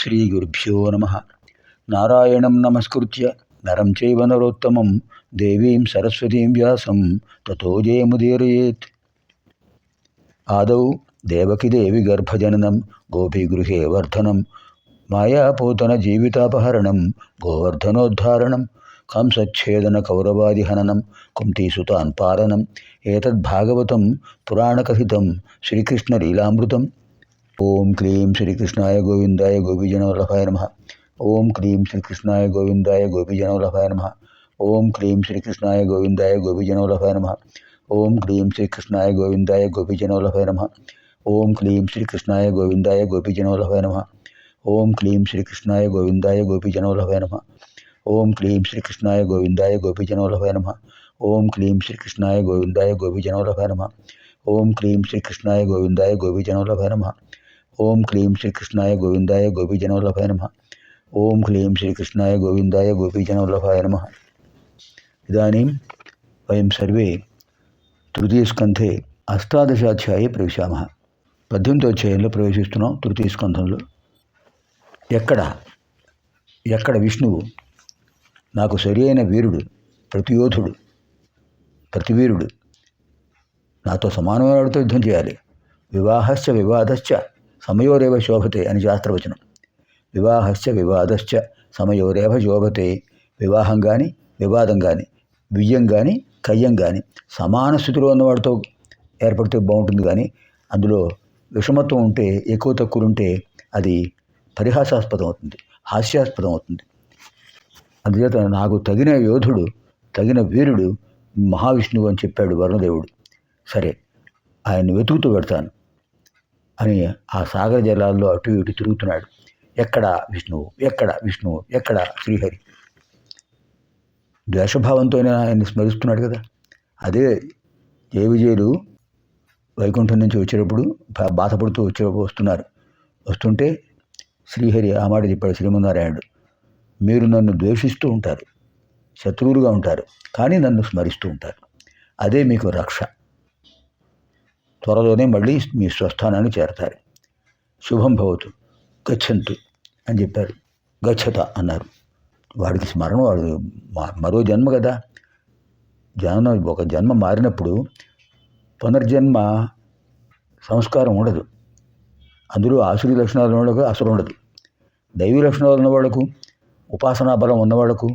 శ్రీగురుభ్యో నమ. నారాయణం నమస్కృత్య నరం చైవ నరోత్తమం దేవీం సరస్వతీం వ్యాసం తతో జయముదీరయేత్. ఆదౌ దేవకీదేవి గర్భజననం గోపీగృహే వర్ధనం మాయాపోతన జీవితాపహరణం గోవర్ధనోద్ధారణం కంసచ్ఛేదన కౌరవాదిహననం కుంతీసుతాన్ పాలనం ఏతద్భాగవతం పురాణకథితం శ్రీకృష్ణలీలామృతం. ఓం క్లీం శ్రీకృష్ణాయ గోవిందాయ గోపీజనవల్లభాయ నమః. ఓం క్లీం శ్రీకృష్ణాయ గోవిందాయ గోపీజనవల్లభాయ నమః. ఓం క్లీం శ్రీకృష్ణాయ గోవిందాయ గోపీజనవల్లభాయ నమః. ఓం క్లీం శ్రీకృష్ణాయ గోవిందాయ గోపీజనవల్లభాయ నమః. ఓం క్లీం శ్రీకృష్ణాయ గోవిందాయ గోపీజనవల్లభాయ నమః. ఓం క్లీం శ్రీకృష్ణాయ గోవిందాయ గోపీజనవల్లభాయ నమః. ఓం క్లీం శ్రీకృష్ణాయ గోవిందాయ గోపీజనవల్లభాయ నమః. ఓం క్లీం శ్రీకృష్ణాయ గోవిందాయ గోపీజనవల్లభాయ నమః. ఓం క్లీం శ్రీకృష్ణాయ గోవిందాయ గోపీజనవల్లభాయ నమః. ఓం క్లీం శ్రీకృష్ణాయ గోవిందాయ గోపీజనవల్లభాయ నమః. ఓం క్లీం శ్రీకృష్ణాయ గోవిందాయ గోపీజనవల్లభాయ నమః. ఇదానీం వయం సర్వే తృతీయస్కంధే అష్టాదశాధ్యాయే ప్రవేశామः. 18వ అధ్యాయంలో ప్రవేశిస్తున్నాం. తృతీయ స్కంధంలో ఎక్కడ విష్ణువు నాకు సరి అయిన వీరుడు, ప్రతియోధుడు, ప్రతివీరుడు, నాతో సమానమైన వాడితో యుద్ధం చేయాలి. వివాహశ్చ వివాదశ్చ సమయోరేవ శోభతే అని శాస్త్రవచనం. వివాహశ్చ వివాదశ్చ సమయోరేవ శోభతే. వివాహం కానీ వివాదం కానీ వియ్యం కానీ కయ్యం కానీ సమాన స్థితిలో ఉన్నవాడితో ఏర్పడితే బాగుంటుంది. కానీ అందులో విషమత్వం ఉంటే, ఎక్కువ తక్కువలు ఉంటే అది పరిహాసాస్పదం అవుతుంది, హాస్యాస్పదం అవుతుంది. అందుచేత నాకు తగిన యోధుడు, తగిన వీరుడు మహావిష్ణువు అని చెప్పాడు వరుణదేవుడు. సరే, ఆయన్ని వెతుకుతూ పెడతాను అని ఆ సాగర జలాల్లో అటు ఇటు తిరుగుతున్నాడు. ఎక్కడ విష్ణువు, ఎక్కడ విష్ణువు, ఎక్కడ శ్రీహరి. ద్వేషభావంతోనే ఆయన్ని స్మరిస్తున్నాడు కదా. అదే జయ విజయులు వైకుంఠం నుంచి వచ్చేటప్పుడు బాధపడుతూ వస్తున్నారు. వస్తుంటే శ్రీహరి ఆ మాట చెప్పాడు శ్రీమన్నారాయణుడు. మీరు నన్ను ద్వేషిస్తూ ఉంటారు, శత్రువులుగా ఉంటారు, కానీ నన్ను స్మరిస్తూ ఉంటారు. అదే మీకు రక్ష. త్వరలోనే మళ్ళీ మీ స్వస్థానాన్ని చేరతారు. శుభం భవతు, గచ్చంతు అని చెప్పారు. గచ్చత అన్నారు. వాడికి స్మరణ, వాడు మరో జన్మ కదా. ఒక జన్మ మారినప్పుడు పునర్జన్మ సంస్కారం ఉండదు. అందులో ఆసురి లక్షణాలు ఉన్నవాళ్ళకు అసలు ఉండదు. దైవీ లక్షణాలు ఉన్నవాళ్లకు, ఉపాసనా బలం ఉన్నవాళ్లకు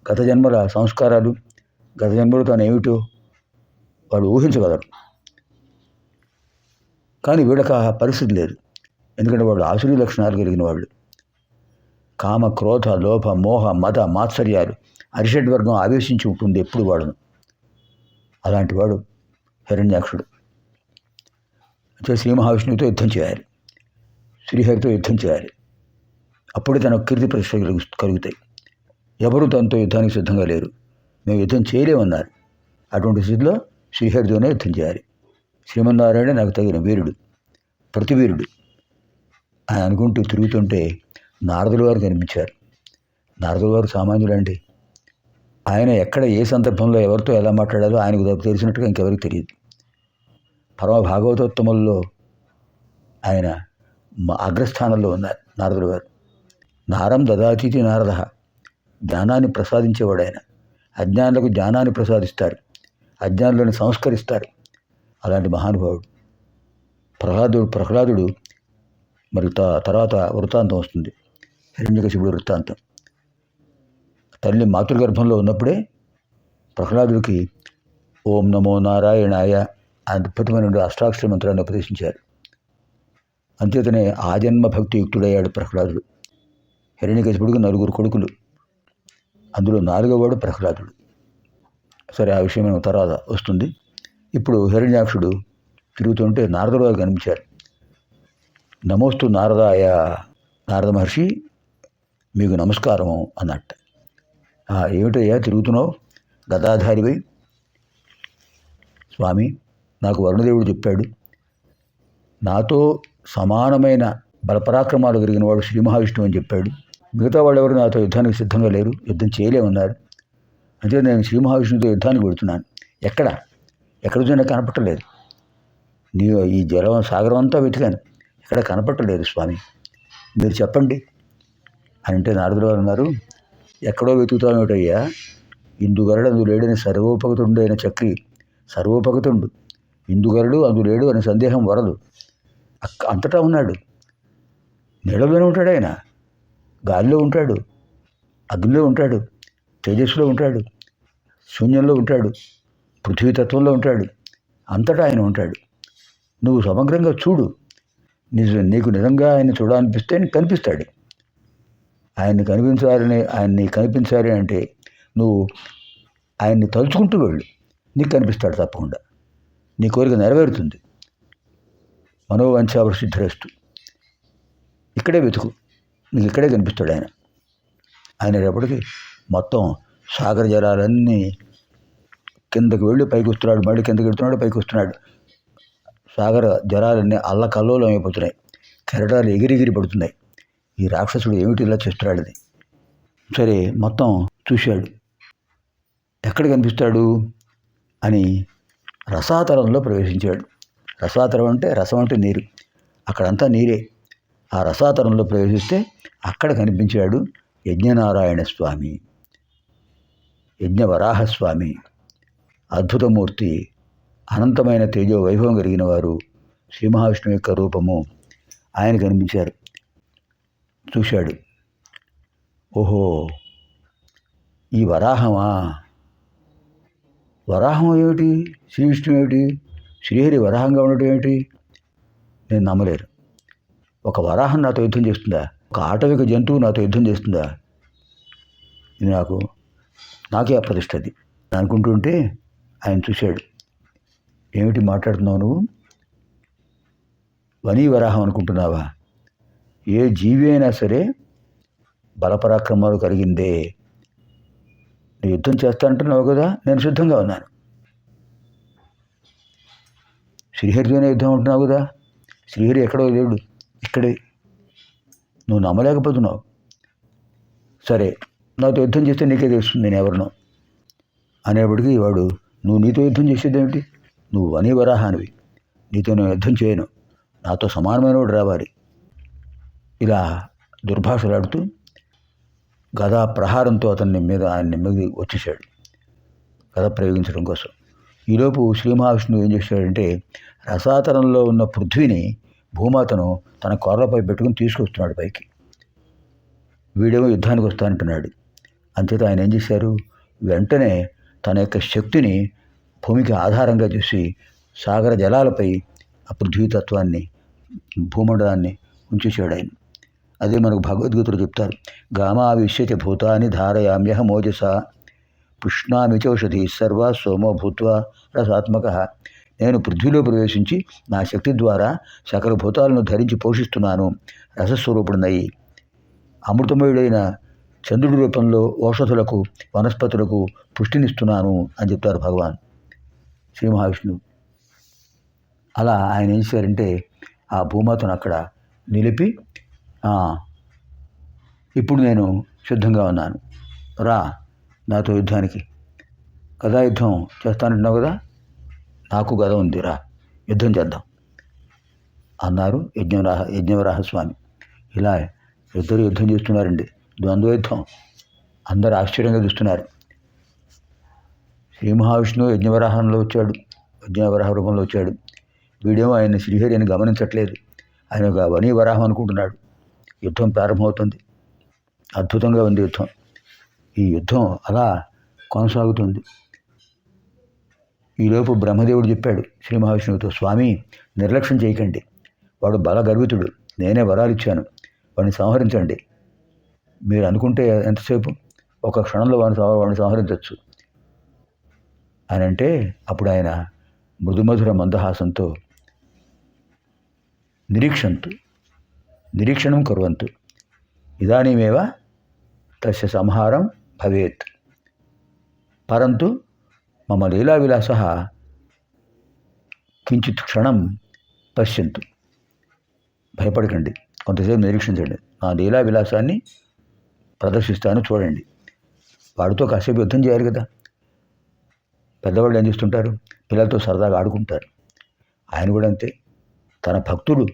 గత జన్మల సంస్కారాలు, గత జన్మలు తాను ఏమిటో వాడు ఊహించగలరు. కానీ వీళ్ళకి ఆ పరిస్థితి లేదు. ఎందుకంటే వాళ్ళు ఆసురి లక్షణాలు కలిగిన వాళ్ళు. కామ, క్రోధ, లోభ, మోహ, మద, మాత్సర్యాలు, అరిషడ్వర్గం ఆవేశించి ఉంటుంది ఎప్పుడు వాడును. అలాంటి వాడు హిరణ్యాక్షుడు. అంటే శ్రీ మహావిష్ణువుతో యుద్ధం చేయాలి, శ్రీహరితో యుద్ధం చేయాలి. అప్పుడే తన కీర్తి ప్రతిష్టలు కలుగుతాయి. ఎవరు తనతో యుద్ధానికి సిద్ధంగా లేరు. మేము యుద్ధం చేయలేమన్నారు. అటువంటి స్థితిలో శ్రీహరితోనే యుద్ధం చేయాలి. శ్రీమన్నారాయణ నాకు తగిన వీరుడు, ప్రతివీరుడు ఆయన అనుకుంటూ తిరుగుతుంటే నారదుల వారు కనిపించారు. నారదుల వారు సామాన్యులండి. ఆయన ఎక్కడ ఏ సందర్భంలో ఎవరితో ఎలా మాట్లాడాలో ఆయనకు తెలిసినట్టుగా ఇంకెవరికి తెలియదు. పరమ భాగవతోత్తముల్లో ఆయన అగ్రస్థానంలో ఉన్నారు నారదుల వారు. నారం దదాతిథి నారద, జ్ఞానాన్ని ప్రసాదించేవాడు ఆయన. అజ్ఞానులకు జ్ఞానాన్ని ప్రసాదిస్తారు, అజ్ఞానులను సంస్కరిస్తారు. అలాంటి మహానుభావుడు ప్రహ్లాదుడు మరి తర్వాత వృత్తాంతం వస్తుంది, హిరణ్యకశిపుడు వృత్తాంతం. తల్లి మాతృగర్భంలో ఉన్నప్పుడే ప్రహ్లాదుడికి ఓం నమో నారాయణాయ అద్భుతమైన అష్టాక్షర మంత్రాన్ని ఉపదేశించారు. అంచేతనే ఆజన్మ భక్తి యుక్తుడయ్యాడు ప్రహ్లాదుడు. హిరణ్యకశిపుడికి 4 కొడుకులు, అందులో 4వ వాడు ప్రహ్లాదుడు. సరే, ఆ విషయం మనం తర్వాత వస్తుంది. ఇప్పుడు హిరణ్యాక్షుడు తిరుగుతుంటే నారదుడు వారు కనిపించారు. నమోస్తు నారదాయ, నారద మహర్షి మీకు నమస్కారం అన్నట్ట. ఏమిటయ్యా తిరుగుతున్నావు గదాధారివై? స్వామి, నాకు వరుణదేవుడు చెప్పాడు, నాతో సమానమైన బలపరాక్రమాలు కలిగిన వాడు శ్రీ మహావిష్ణువు అని చెప్పాడు. మిగతా వాళ్ళు ఎవరు నాతో యుద్ధానికి సిద్ధంగా లేరు, యుద్ధం చేయలేమన్నారు. అంటే నేను శ్రీ మహావిష్ణువుతో యుద్ధానికి పెడుతున్నాను. ఎక్కడ చూసినా కనపట్టలేదు. ఈ జలం సాగరం అంతా వెతికాను, ఎక్కడ కనపట్టలేదు స్వామి. మీరు చెప్పండి అని అంటే నారదుడు వారు అన్నారు, ఎక్కడో వెతుకుతామేటయ్యా, ఇందుగరడు అందు లేడని సర్వోపగతుండు అయిన చక్రి, సర్వోపగతుండు, ఇందుగరడు అందు లేడు అనే సందేహం వరదు. అంతటా ఉన్నాడు. నీళ్ళలోనే ఉంటాడు ఆయన, గాలిలో ఉంటాడు, అగ్నిలో ఉంటాడు, తేజస్సులో ఉంటాడు, శూన్యంలో ఉంటాడు, పృథ్వీతత్వంలో ఉంటాడు, అంతటా ఆయన ఉంటాడు. నువ్వు సమగ్రంగా చూడు, నీకు నిజంగా ఆయన చూడాలనిపిస్తే నీకు కనిపిస్తాడు. ఆయన్ని కనిపించాలి అంటే నువ్వు ఆయన్ని తలుచుకుంటూ వెళ్ళు, నీకు కనిపిస్తాడు తప్పకుండా. నీ కోరిక నెరవేరుతుంది. మనోవంఛావ సిద్ధిరస్తు. ఇక్కడే వెతుకు, నీకు ఇక్కడే కనిపిస్తాడు ఆయన. ఆయన రేపటికి మొత్తం సాగర జలాలన్నీ కిందకి వెళ్ళి పైకి వస్తున్నాడు, మళ్ళీ కిందకి వెళ్తున్నాడు, పైకి వస్తున్నాడు. సాగర జలాలన్నీ అల్లకల్లోలం అయిపోతున్నాయి, కెరటాలు ఎగిరిగిరి పడుతున్నాయి. ఈ రాక్షసుడు ఏమిటి ఇలా చేస్తున్నాడు అది. సరే, మొత్తం చూశాడు. ఎక్కడ కనిపిస్తాడు అని రసాతలంలో ప్రవేశించాడు. రసాతలం అంటే రసం అంటే నీరు, అక్కడంతా నీరే. ఆ రసాతలంలో ప్రవేశిస్తే అక్కడ కనిపించాడు యజ్ఞనారాయణ స్వామి, యజ్ఞవరాహస్వామి, అద్భుతమూర్తి, అనంతమైన తేజో వైభవం కలిగిన వారు, శ్రీ మహావిష్ణువు యొక్క రూపము. ఆయన కనిపించారు. చూశాడు, ఓహో ఈ వరాహమా, వరాహం ఏమిటి, శ్రీ విష్ణువు ఏమిటి, శ్రీహరి వరాహంగా ఉండటం ఏమిటి, నేను నమ్మలేరు. ఒక వరాహం నాతో యుద్ధం చేస్తుందా, ఒక ఆటవిక జంతువు నాతో యుద్ధం చేస్తుందా, ఇది నాకే అప్రతిష్ట అది అనుకుంటుంటే ఆయన చూశాడు. ఏమిటి మాట్లాడుతున్నావు నువ్వు, వనీ వరాహం అనుకుంటున్నావా, ఏ జీవి అయినా సరే బలపరాక్రమాలు కలిగిందే. నీ యుద్ధం చేస్తా అంటున్నావు కదా, నేను సిద్ధంగా ఉన్నాను. శ్రీహరితోనే యుద్ధం అంటున్నావు కదా, శ్రీహరి ఎక్కడో లేడు, ఇక్కడే. నువ్వు నమ్మలేకపోతున్నావు. సరే, నాతో యుద్ధం చేస్తే నీకే తెలుస్తుంది నేను ఎవరినో అనేప్పటికీ వాడు, నువ్వు నీతో యుద్ధం చేసేదేమిటి, నువ్వు వనీ వరాహానివి, నీతో నేను యుద్ధం చేయను, నాతో సమానమైన వాడు రావాలి. ఇలా దుర్భాషలాడుతూ గదా ప్రహారంతో ఆయన మీద వచ్చేసాడు, గద ప్రయోగించడం కోసం. ఈలోపు శ్రీ మహావిష్ణువు ఏం చేశాడంటే, రసాతలంలో ఉన్న పృథ్వీని, భూమాతను తన కోర్లపై పెట్టుకుని తీసుకొస్తున్నాడు పైకి. వీడేమో యుద్ధానికి వస్తానంటున్నాడు. అంచేత ఆయన ఏం చేశారు, వెంటనే తన యొక్క శక్తిని భూమికి ఆధారంగా చేసి సాగర జలాలపై ఆ పృథ్వీతత్వాన్ని, భూమండలాన్ని ఉంచేసాడు ఆయన. అదే మనకు భగవద్గీతలు చెప్తారు, గామావిశ్యచ భూతాని ధారయామ్యహ మోజస పుష్ణామి చౌషధి సర్వ సోమో భూత్వ రసాత్మక. నేను పృథ్వీలో ప్రవేశించి నా శక్తి ద్వారా సకల భూతాలను ధరించి పోషిస్తున్నాను, రసస్వరూపుడినై. అమృతమయుడైన చంద్రుడి రూపంలో ఔషధులకు, వనస్పతులకు పుష్టినిస్తున్నాను అని చెప్తారు భగవాన్ శ్రీ మహావిష్ణువు. అలా ఆయన ఏం చేశారంటే, ఆ భూమాతను అక్కడ నిలిపి, ఇప్పుడు నేను సిద్ధంగా ఉన్నాను, రా నాతో యుద్ధానికి, గదా యుద్ధం చేస్తానంటున్నావు కదా, నాకు గద ఉంది, రా యుద్ధం చేద్దాం అన్నారు యజ్ఞవరాహస్వామి. ఇలా ఇద్దరు యుద్ధం చేస్తున్నారండి, ద్వంద్వ యుద్ధం. అందరు ఆశ్చర్యంగా చూస్తున్నారు. శ్రీ మహావిష్ణువు యజ్ఞవరాహంలో వచ్చాడు, యజ్ఞవరాహ రూపంలో వచ్చాడు. వీడేమో ఆయన శ్రీహరి అని గమనించట్లేదు, ఆయన ఒక వనీ వరాహం అనుకుంటున్నాడు. యుద్ధం ప్రారంభమవుతుంది. అద్భుతంగా ఉంది యుద్ధం. ఈ యుద్ధం అలా కొనసాగుతుంది. ఈలోపు బ్రహ్మదేవుడు చెప్పాడు శ్రీ మహావిష్ణువుతో, స్వామి నిర్లక్ష్యం చేయకండి, వాడు బలగర్వితుడు, నేనే వరాలు ఇచ్చాను, వాడిని సంహరించండి. మీరు అనుకుంటే ఎంతసేపు, ఒక క్షణంలో వాడిని సంహరించవచ్చు అని అంటే, అప్పుడు ఆయన మృదుమధుర మందహాసంతో, నిరీక్షణం కుర్వంతు ఇదానీమేవ తస్య సంహారం భవేత్ పరంతు మమ లీలావిలాస కించిత్ క్షణం పశ్యంతు. భయపడకండి, కొంతసేపు నిరీక్షించండి, నా లీలా విలాసాన్ని ప్రదర్శిస్తాను చూడండి. వాడితో కాసేపు యుద్ధం చేయాలి కదా. పెద్దవాళ్ళు ఏం చేస్తుంటారు, పిల్లలతో సరదాగా ఆడుకుంటారు. ఆయన కూడా అంతే, తన భక్తుడు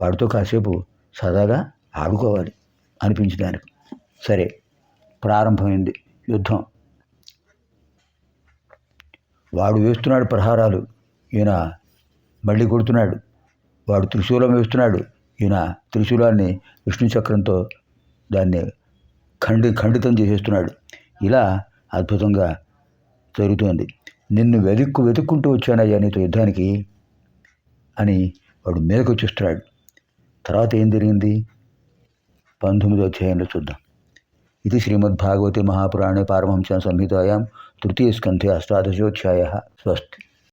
వాడితో కాసేపు సరదాగా ఆడుకోవాలి అనిపించడానికి. సరే, ప్రారంభమైంది యుద్ధం. వాడు వేస్తున్నాడు ప్రహారాలు, ఈయన మళ్ళీ కొడుతున్నాడు. వాడు త్రిశూలం వేస్తున్నాడు, ఈయన త్రిశూలాన్ని విష్ణు చక్రంతో దాన్ని ఖండితం చేసేస్తున్నాడు. ఇలా అద్భుతంగా జరుగుతోంది. నిన్ను వెతుక్కుంటూ వచ్చానయ్యా నీతో యుద్ధానికి అని వాడు మీదకు వచ్చేస్తున్నాడు. తర్వాత ఏం జరిగింది 19వ అధ్యాయంలో చూద్దాం. ఇది శ్రీమద్భాగవతే మహాపురాణే పారమహంస్యాం సంహితాయాం తృతీయ స్కంధే 18 స్వస్తి.